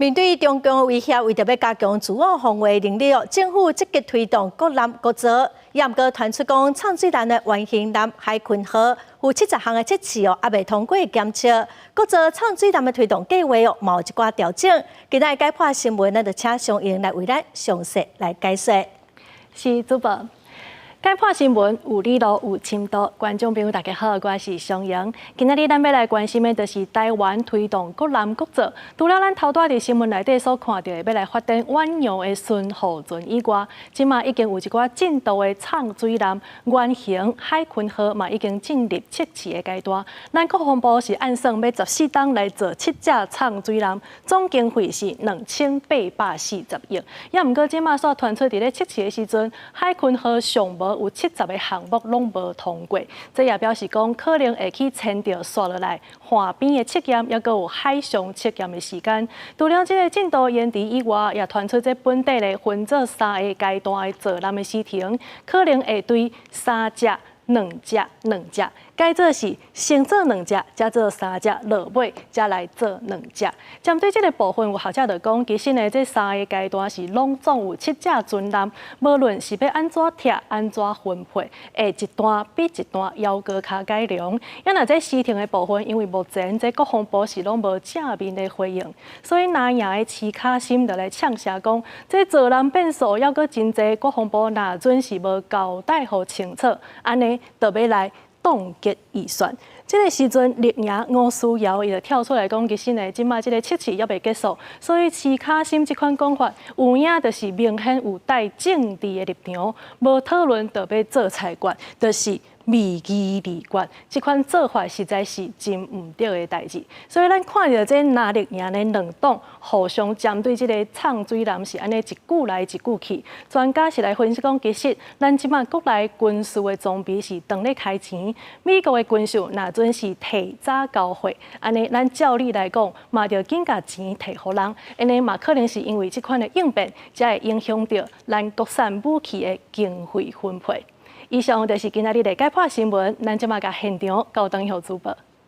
面对中共威胁，为着要加强自我防卫能力，政府积极推动各艦各造，严格传出讲畅水艦的原型艦海鯤號有70項的設置也未通過檢測。各造暢水艦的推動計劃有一寡調整。今日解破新聞，咱就請尚英來為咱詳細來解說。是主播。解破新聞有理路有深度，觀眾朋友大家好，我是尚英。今仔日咱要來關心的，就是台灣推動各艦各造。除了咱頭拄佇新聞內底所看到的，要來發展遠洋的巡護船以外，即馬已經有一寡進度的暢水艦原型海鯤號嘛，已經進入測試的階段。咱國防部是按算要14檔來做7隻暢水艦，總經費是2840億。也毋過即馬所傳出佇咧測試的時陣，海鯤號尚無有70個項目攏無通過，這也表示講可能會去遷到刷落來岸邊的測驗，也閣有海上測驗的時間。除了這個進度延遲以外，也傳出這本地的分做3個階段的造艦的時程，可能會對3隻、2隻，該做是先做2隻，再做3隻，落尾再來做2隻。針對這個部分，有學者就講，其實呢，這3個階段是攏總有7隻船艦，無論是要安怎拆、安怎分配，會一段比一段要閣較改良。因為這時程的部分，因為目前這國防部是攏無正面的回應，所以南洋的市卡心就來嗆聲講，這造艦變數要閣真濟，國防部若準是無交代好清楚，安尼就要來凍結預算。這個時陣，立營吳思瑤伊就跳出來講，其實呢，即馬這個測試也未結束，所以市卡心這款講法有影就是明顯有帶政治的立場，無討論就要做裁決，就是未議離決。這款做法實在是真唔對的代誌。所以咱看到這藍綠營的兩黨互相針對這個暢水艦是安尼一句來一句去。專家是來分析講，其實咱即馬國內軍事的裝備是當咧開錢，美國的軍售若準是提早交貨，安尼咱照理來講，嘛着緊甲錢提互人，安尼嘛可能是因為這款的應變，才會影響到咱國產武器的經費分配。以上就是今仔日的解破新聞，咱即馬甲現場交等候主播。